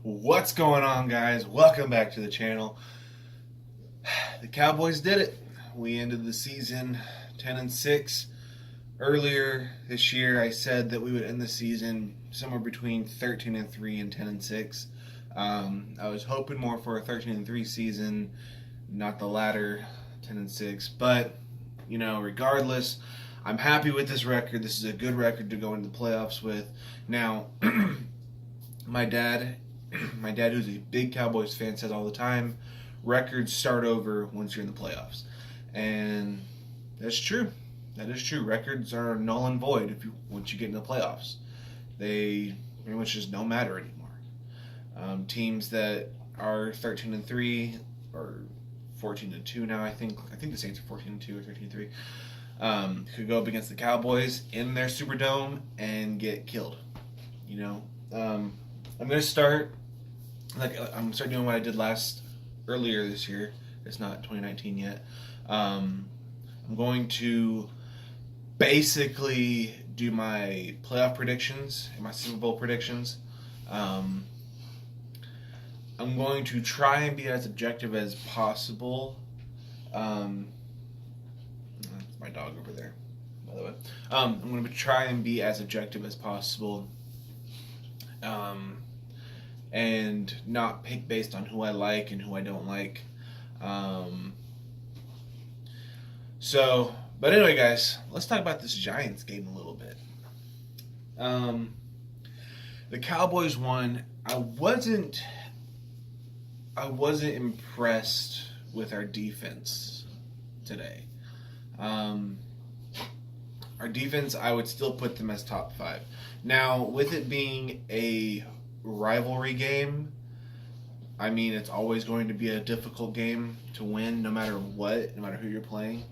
What's going on, guys? Welcome back to the channel. The Cowboys did it. We ended the season 10-6. Earlier this year, I said that we would end the season somewhere between 13-3 and 10-6. I was hoping more for a 13-3 season, not the latter 10-6. But regardless, I'm happy with this record. This is a good record to go into the playoffs with. Now, my dad, who's a big Cowboys fan, says all the time, records start over once you're in the playoffs. And that's true. That is true. Records are null and void once you get in the playoffs. They pretty much just don't matter anymore. Teams that are 13-3 or 14-2 now, I think the Saints are 14-2 or 13-3, could go up against the Cowboys in their Superdome and get killed. I'm gonna start doing what I did earlier this year. It's not 2019 yet. I'm going to basically do my playoff predictions and my Super Bowl predictions. I'm going to try and be as objective as possible. That's my dog over there, by the way. I'm going to try and be as objective as possible. And not pick based on who I like and who I don't like. But anyway, guys, let's talk about this Giants game a little bit. The Cowboys won. I wasn't impressed with our defense today. Our defense, I would still put them as top 5. Now, with it being a rivalry game, I mean, it's always going to be a difficult game to win, no matter what, no matter who you're playing.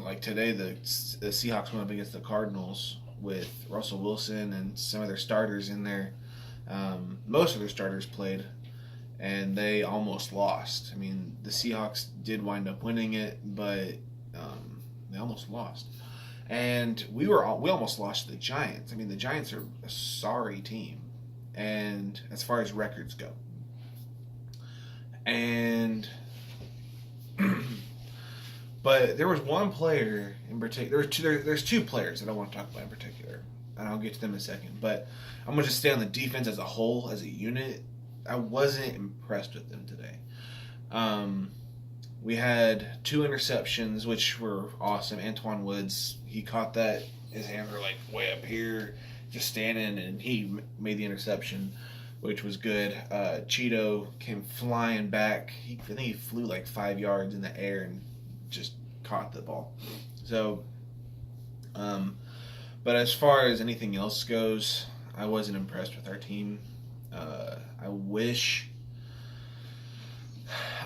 Like today, the Seahawks went up against the Cardinals with Russell Wilson and some of their starters in there. Most of their starters played, and they almost lost. I mean, the Seahawks did wind up winning it, but they almost lost. And we almost lost to the Giants. I mean, the Giants are a sorry team, and as far as records go. And but there was one player in particular. There's two players that I want to talk about in particular, and I'll get to them in a second. But I'm gonna just stay on the defense as a whole, as a unit. I wasn't impressed with them today. We had 2 interceptions, which were awesome. Antoine Woods, he caught that. His hands were like way up here, just standing, and he made the interception, which was good. Cheeto came flying back. I think he flew like 5 yards in the air and just caught the ball. So, but as far as anything else goes, I wasn't impressed with our team. I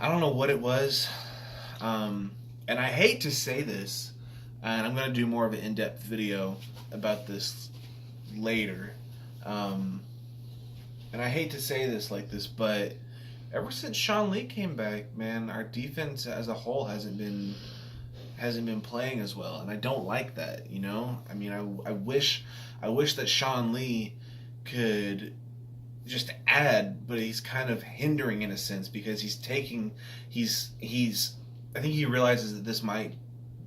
don't know what it was. And I hate to say this, and I'm going to do more of an in-depth video about this later. And I hate to say this like this, but ever since Sean Lee came back, man, our defense as a whole hasn't been playing as well, and I don't like that. I mean, I wish that Sean Lee could just add, but he's kind of hindering in a sense, because I think he realizes that this might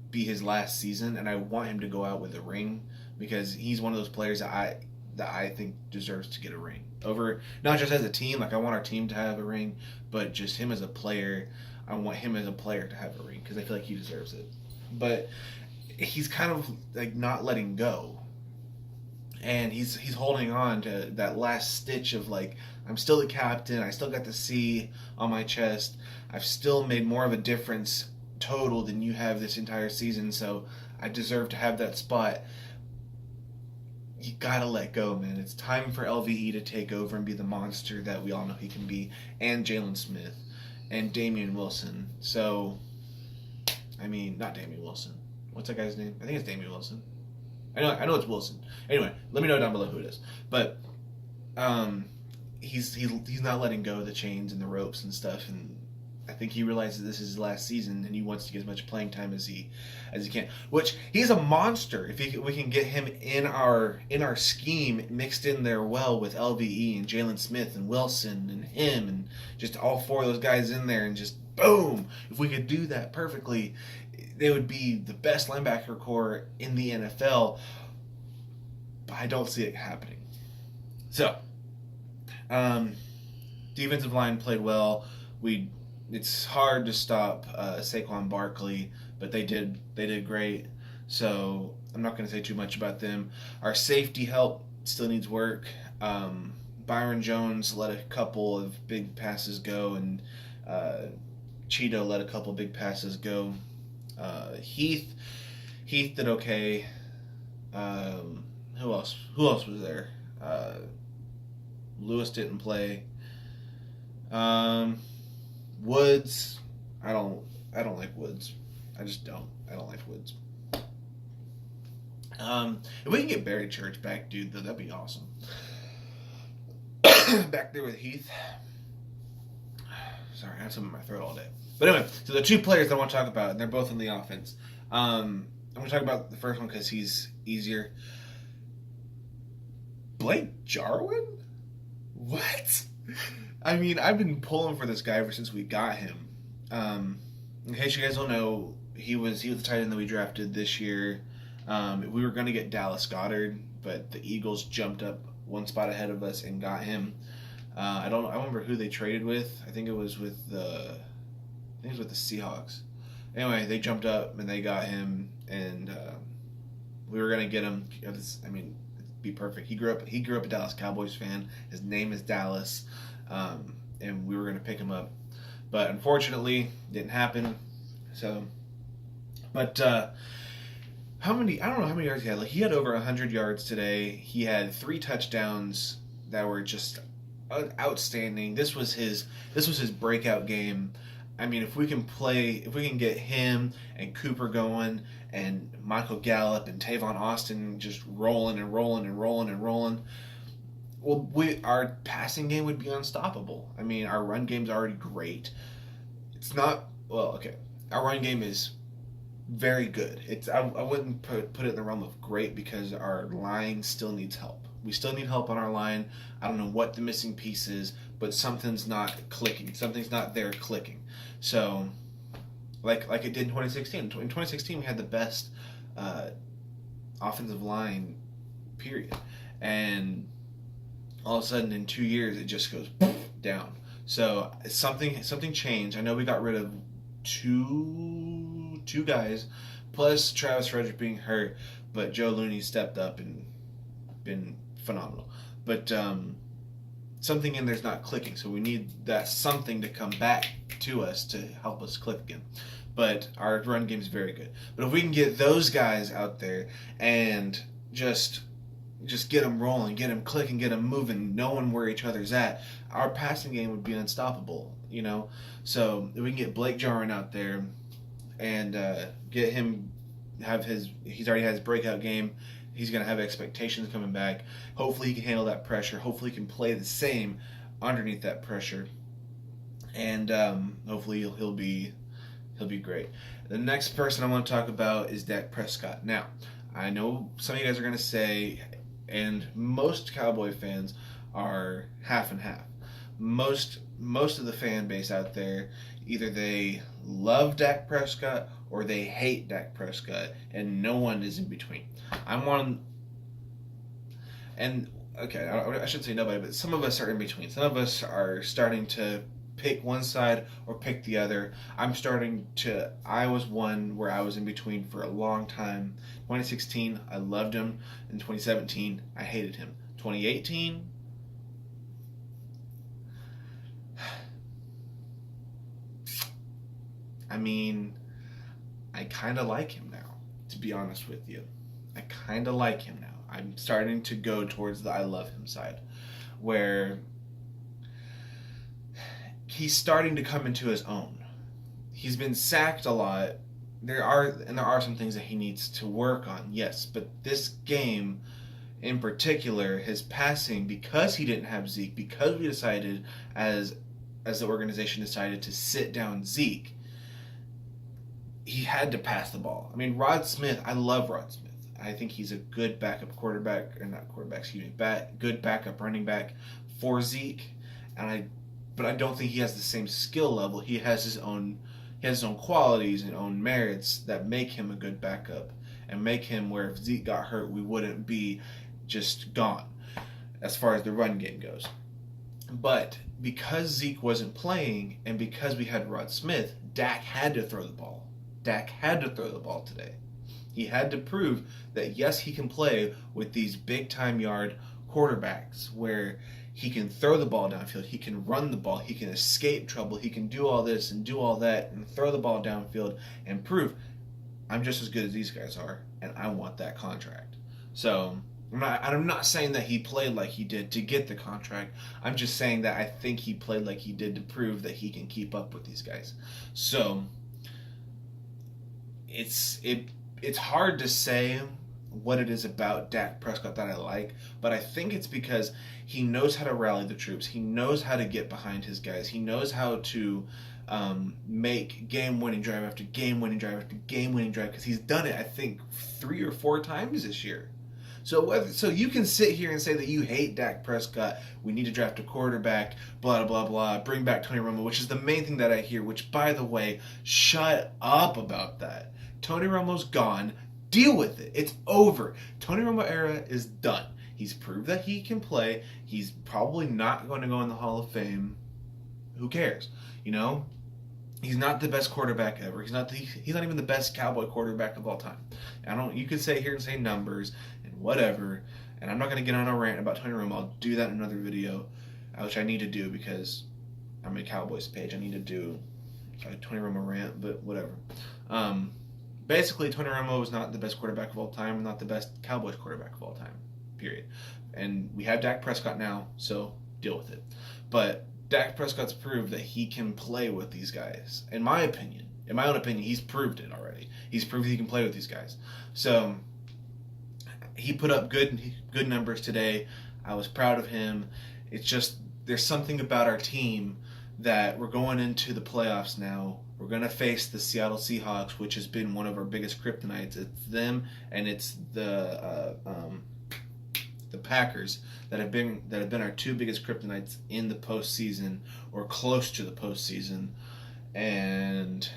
be his last season, and I want him to go out with a ring, because he's one of those players that I think deserves to get a ring. Over, not just as a team, like I want our team to have a ring, but just him as a player. I want him as a player to have a ring, because I feel like he deserves it. But he's kind of like not letting go. And he's holding on to that last stitch of like, I'm still the captain. I still got the C on my chest. I've still made more of a difference total than you have this entire season, so I deserve to have that spot. You gotta let go, man. It's time for LVE to take over and be the monster that we all know he can be, and Jalen Smith, and Damian Wilson. So, I mean, not Damian Wilson. What's that guy's name? I think it's Damian Wilson. I know it's Wilson. Anyway, let me know down below who it is. But he's not letting go of the chains and the ropes and stuff, and I think he realizes this is his last season and he wants to get as much playing time as he can. Which he's a monster. If we can get him in our scheme mixed in there well with LVE and Jalen Smith and Wilson and him and just all four of those guys in there and just boom. If we could do that perfectly, they would be the best linebacker core in the NFL. But I don't see it happening. So, defensive line played well. It's hard to stop Saquon Barkley, but they did great. So I'm not going to say too much about them. Our safety help still needs work. Byron Jones let a couple of big passes go, and Cheeto let a couple of big passes go. Heath did okay. Who else was there? Lewis didn't play. Woods, I don't like Woods. I just don't. I don't like Woods. If we can get Barry Church back, dude, that'd be awesome. Back there with Heath. Sorry, I have something in my throat all day. But anyway, so the two players I want to talk about, and they're both in the offense. I'm going to talk about the first one because he's easier. Blake Jarwin? What? I mean, I've been pulling for this guy ever since we got him. In case you guys don't know, he was the tight end that we drafted this year. We were going to get Dallas Goedert, but the Eagles jumped up one spot ahead of us and got him. I remember who they traded with. I think it was with the Seahawks. Anyway, they jumped up and they got him, and we were going to get him. I mean, it'd be perfect. He grew up a Dallas Cowboys fan. His name is Dallas. And we were going to pick him up, but unfortunately didn't happen. So, but I don't know how many yards he had. Like, he had over 100 yards today. He had 3 touchdowns that were just outstanding. This was his breakout game. I mean, if we can get him and Cooper going and Michael Gallup and Tavon Austin just rolling, well, our passing game would be unstoppable. I mean, our run game's already great. It's not, well, okay. Our run game is very good. I wouldn't put it in the realm of great because our line still needs help. We still need help on our line. I don't know what the missing piece is, but something's not clicking. Something's not there clicking. So, like it did in 2016. In 2016, we had the best offensive line, period. And all of a sudden, in 2 years, it just goes down. So something changed. I know we got rid of two guys, plus Travis Frederick being hurt, but Joe Looney stepped up and been phenomenal. But something in there's not clicking, so we need that something to come back to us to help us click again. But our run game is very good. But if we can get those guys out there and just get them rolling, get them clicking, get them moving, knowing where each other's at, our passing game would be unstoppable, you know? So if we can get Blake Jarwin out there and get him, he's already had his breakout game, he's going to have expectations coming back. Hopefully he can handle that pressure. Hopefully he can play the same underneath that pressure. And hopefully he'll be great. The next person I want to talk about is Dak Prescott. Now, I know some of you guys are going to say, and most Cowboy fans are half and half. Most of the fan base out there, either they love Dak Prescott or they hate Dak Prescott, and no one is in between. I'm one, and okay, I shouldn't say nobody, but some of us are in between. Some of us are starting to pick one side or pick the other. I was one where I was in between for a long time. 2016, I loved him. In 2017, I hated him. 2018, I mean, I kind of like him now, to be honest with you. I kind of like him now. I'm starting to go towards the I love him side, where he's starting to come into his own. He's been sacked a lot. There are some things that he needs to work on, yes, but this game in particular, his passing, because he didn't have Zeke, because we decided as as the organization decided to sit down Zeke, he had to pass the ball. I mean, Rod Smith, I love Rod Smith. I think he's a good backup quarterback, or not quarterback, excuse me, good backup running back for Zeke. But I don't think he has the same skill level. He has his own qualities and own merits that make him a good backup and make him where if Zeke got hurt, we wouldn't be just gone as far as the run game goes. But because Zeke wasn't playing and because we had Rod Smith, Dak had to throw the ball. Dak had to throw the ball today. He had to prove that, yes, he can play with these big-time yard quarterbacks where he can throw the ball downfield, he can run the ball, he can escape trouble, he can do all this and do all that and throw the ball downfield and prove, I'm just as good as these guys are, and I want that contract. So I'm not saying that he played like he did to get the contract. I'm just saying that I think he played like he did to prove that he can keep up with these guys. So it's hard to say what it is about Dak Prescott that I like, but I think it's because he knows how to rally the troops. He knows how to get behind his guys. He knows how to make game-winning drive after game-winning drive after game-winning drive, because he's done it, I think, 3 or 4 times this year. So you can sit here and say that you hate Dak Prescott, we need to draft a quarterback, blah, blah, blah, bring back Tony Romo, which is the main thing that I hear, which, by the way, shut up about that. Tony Romo's gone. Deal with it. It's over. Tony Romo era is done. He's proved that he can play. He's probably not going to go in the Hall of Fame. Who cares? You know? He's not the best quarterback ever. He's not even the best Cowboy quarterback of all time. You could sit here and say numbers and whatever, and I'm not going to get on a rant about Tony Romo. I'll do that in another video, which I need to do because I'm a Cowboys page. I need to do a Tony Romo rant, but whatever. Basically, Tony Romo is not the best quarterback of all time, not the best Cowboys quarterback of all time, period. And we have Dak Prescott now, so deal with it. But Dak Prescott's proved that he can play with these guys. In my own opinion, he's proved it already. He's proved he can play with these guys. So he put up good numbers today. I was proud of him. It's just there's something about our team that we're going into the playoffs now. We're going to face the Seattle Seahawks, which has been one of our biggest kryptonites. It's them and it's the Packers that have been our 2 biggest kryptonites in the postseason or close to the postseason. And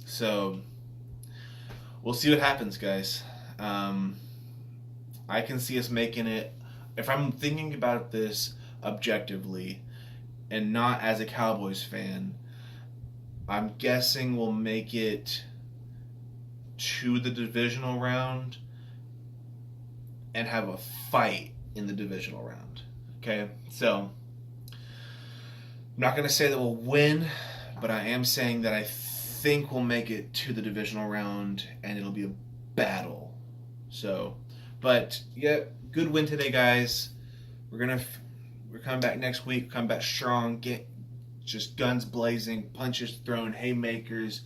so we'll see what happens, guys. I can see us making it, if I'm thinking about this objectively and not as a Cowboys fan, I'm guessing we'll make it to the divisional round and have a fight in the divisional round. Okay? So, I'm not going to say that we'll win, but I am saying that I think we'll make it to the divisional round and it'll be a battle. So, but yeah, good win today, guys. We're coming back next week, come back strong, get just guns blazing, punches thrown, haymakers,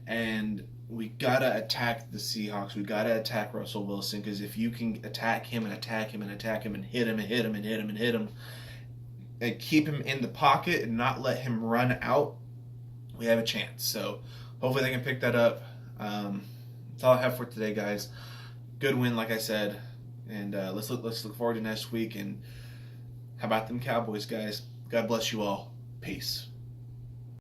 and we gotta attack the Seahawks. We gotta attack Russell Wilson, because if you can attack him and attack him and attack him and hit him and hit him and hit him and hit him and keep him in the pocket and not let him run out, we have a chance. So hopefully they can pick that up. That's all I have for today, guys. Good win, like I said, and let's look forward to next week. And how about them Cowboys, guys? God bless you all. Peace.